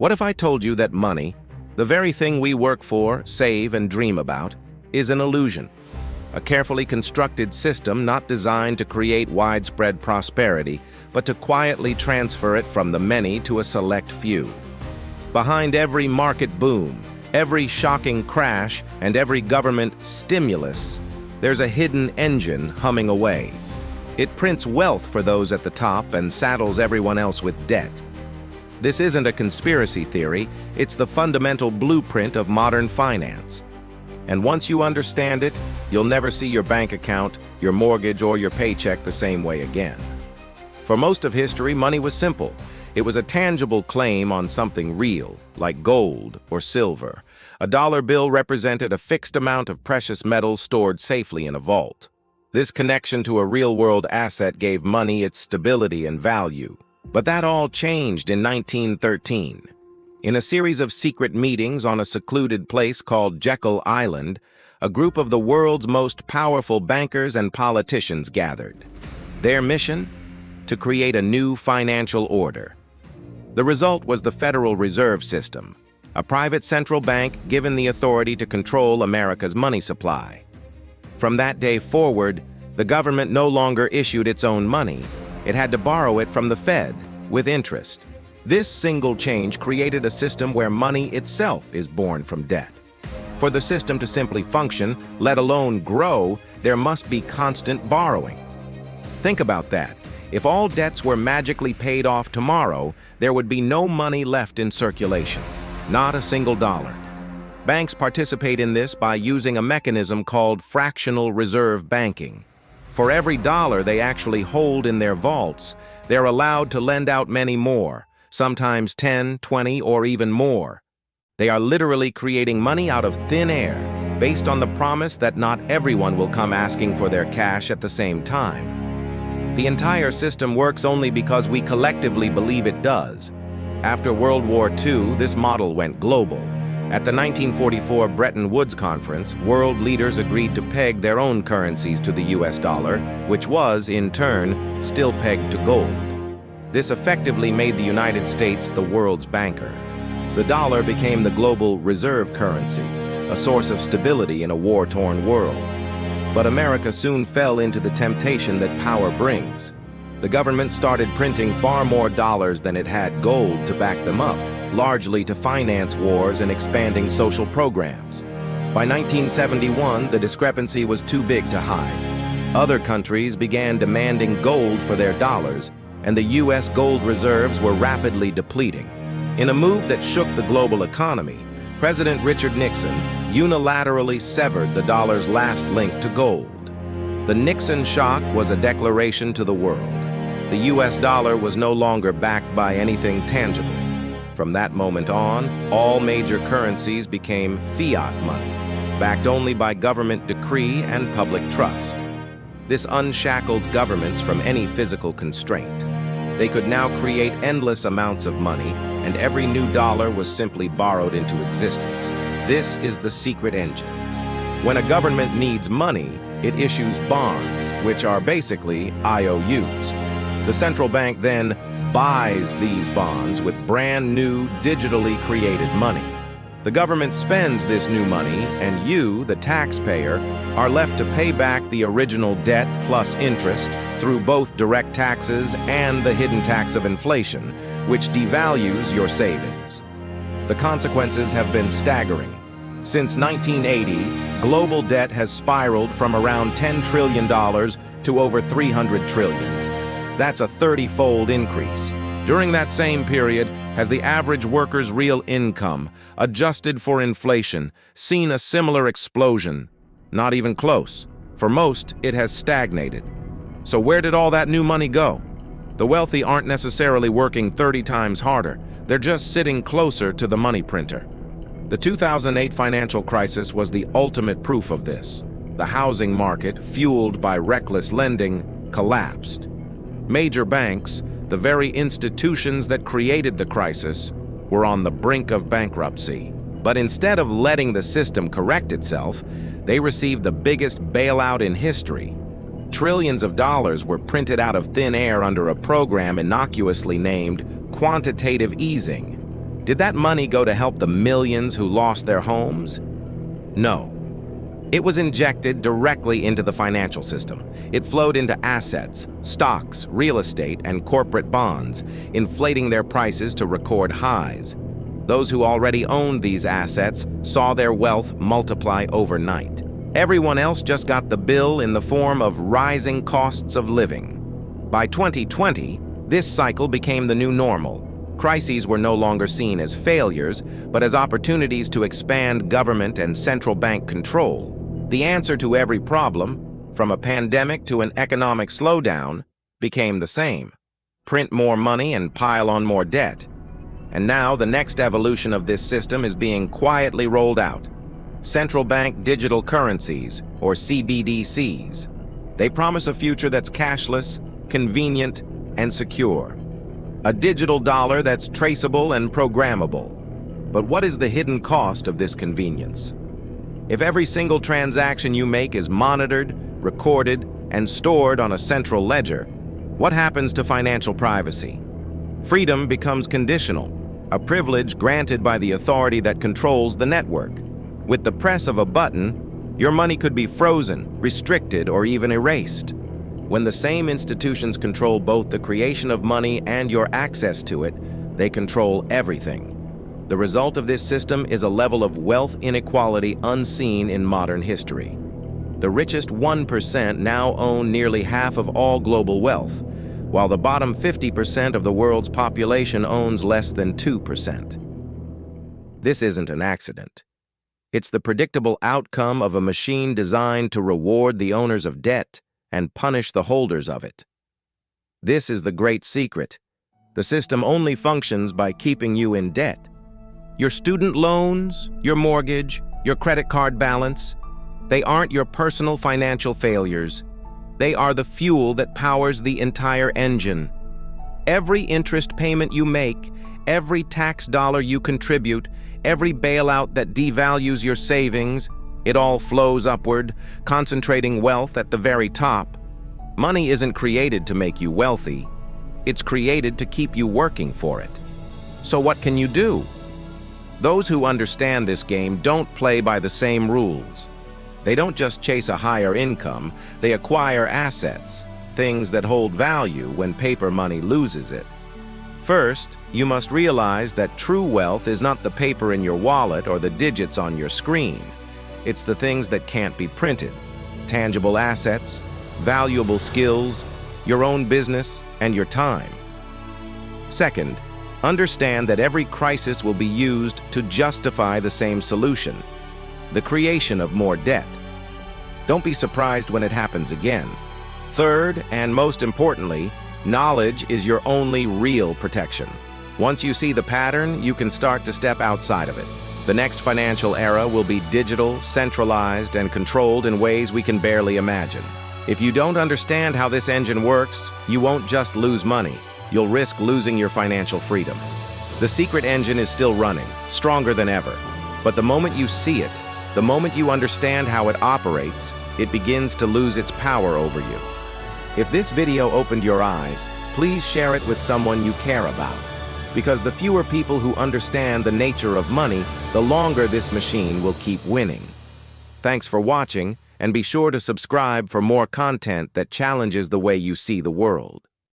What if I told you that money, the very thing we work for, save, and dream about, is an illusion? A carefully constructed system not designed to create widespread prosperity, but to quietly transfer it from the many to a select few. Behind every market boom, every shocking crash, and every government stimulus, there's a hidden engine humming away. It prints wealth for those at the top and saddles everyone else with debt. This isn't a conspiracy theory, it's the fundamental blueprint of modern finance. And once you understand it, you'll never see your bank account, your mortgage, or your paycheck the same way again. For most of history, money was simple. It was a tangible claim on something real, like gold or silver. A dollar bill represented a fixed amount of precious metals stored safely in a vault. This connection to a real-world asset gave money its stability and value. But that all changed in 1913. In a series of secret meetings on a secluded place called Jekyll Island, a group of the world's most powerful bankers and politicians gathered. Their mission? To create a new financial order. The result was the Federal Reserve System, a private central bank given the authority to control America's money supply. From that day forward, the government no longer issued its own money. It had to borrow it from the Fed, with interest. This single change created a system where money itself is born from debt. For the system to simply function, let alone grow, there must be constant borrowing. Think about that. If all debts were magically paid off tomorrow, there would be no money left in circulation. Not a single dollar. Banks participate in this by using a mechanism called fractional reserve banking. For every dollar they actually hold in their vaults, they're allowed to lend out many more, sometimes 10, 20, or even more. They are literally creating money out of thin air, based on the promise that not everyone will come asking for their cash at the same time. The entire system works only because we collectively believe it does. After World War II, this model went global. At the 1944 Bretton Woods Conference, world leaders agreed to peg their own currencies to the US dollar, which was, in turn, still pegged to gold. This effectively made the United States the world's banker. The dollar became the global reserve currency, a source of stability in a war-torn world. But America soon fell into the temptation that power brings. The government started printing far more dollars than it had gold to back them up, largely to finance wars and expanding social programs. By 1971, the discrepancy was too big to hide. Other countries began demanding gold for their dollars, and the U.S. gold reserves were rapidly depleting. In a move that shook the global economy, President Richard Nixon unilaterally severed the dollar's last link to gold. The Nixon shock was a declaration to the world. The U.S. dollar was no longer backed by anything tangible. From that moment on, all major currencies became fiat money, backed only by government decree and public trust. This unshackled governments from any physical constraint. They could now create endless amounts of money, and every new dollar was simply borrowed into existence. This is the secret engine. When a government needs money, it issues bonds, which are basically IOUs. The central bank then buys these bonds with brand new, digitally created money. The government spends this new money, and you, the taxpayer, are left to pay back the original debt plus interest through both direct taxes and the hidden tax of inflation, which devalues your savings. The consequences have been staggering. Since 1980, global debt has spiraled from around $10 trillion to over $300 trillion. That's a 30-fold increase. During that same period, has the average worker's real income, adjusted for inflation, seen a similar explosion? Not even close. For most, it has stagnated. So where did all that new money go? The wealthy aren't necessarily working 30 times harder. They're just sitting closer to the money printer. The 2008 financial crisis was the ultimate proof of this. The housing market, fueled by reckless lending, collapsed. Major banks, the very institutions that created the crisis, were on the brink of bankruptcy. But instead of letting the system correct itself, they received the biggest bailout in history. Trillions of dollars were printed out of thin air under a program innocuously named quantitative easing. Did that money go to help the millions who lost their homes? No. It was injected directly into the financial system. It flowed into assets, stocks, real estate, and corporate bonds, inflating their prices to record highs. Those who already owned these assets saw their wealth multiply overnight. Everyone else just got the bill in the form of rising costs of living. By 2020, this cycle became the new normal. Crises were no longer seen as failures, but as opportunities to expand government and central bank control. The answer to every problem, from a pandemic to an economic slowdown, became the same: print more money and pile on more debt. And now the next evolution of this system is being quietly rolled out: central bank digital currencies, or CBDCs. They promise a future that's cashless, convenient, and secure. A digital dollar that's traceable and programmable. But what is the hidden cost of this convenience? If every single transaction you make is monitored, recorded, and stored on a central ledger, what happens to financial privacy? Freedom becomes conditional, a privilege granted by the authority that controls the network. With the press of a button, your money could be frozen, restricted, or even erased. When the same institutions control both the creation of money and your access to it, they control everything. The result of this system is a level of wealth inequality unseen in modern history. The richest 1% now own nearly half of all global wealth, while the bottom 50% of the world's population owns less than 2%. This isn't an accident. It's the predictable outcome of a machine designed to reward the owners of debt and punish the holders of it. This is the great secret. The system only functions by keeping you in debt. Your student loans, your mortgage, your credit card balance, they aren't your personal financial failures. They are the fuel that powers the entire engine. Every interest payment you make, every tax dollar you contribute, every bailout that devalues your savings, it all flows upward, concentrating wealth at the very top. Money isn't created to make you wealthy. It's created to keep you working for it. So what can you do? Those who understand this game don't play by the same rules. They don't just chase a higher income, they acquire assets, things that hold value when paper money loses it. First, you must realize that true wealth is not the paper in your wallet or the digits on your screen. It's the things that can't be printed: tangible assets, valuable skills, your own business, and your time. Second, understand that every crisis will be used to justify the same solution: the creation of more debt. Don't be surprised when it happens again. Third, and most importantly, knowledge is your only real protection. Once you see the pattern, you can start to step outside of it. The next financial era will be digital, centralized, and controlled in ways we can barely imagine. If you don't understand how this engine works, you won't just lose money. You'll risk losing your financial freedom. The secret engine is still running, stronger than ever. But the moment you see it, the moment you understand how it operates, it begins to lose its power over you. If this video opened your eyes, please share it with someone you care about. Because the fewer people who understand the nature of money, the longer this machine will keep winning. Thanks for watching, and be sure to subscribe for more content that challenges the way you see the world.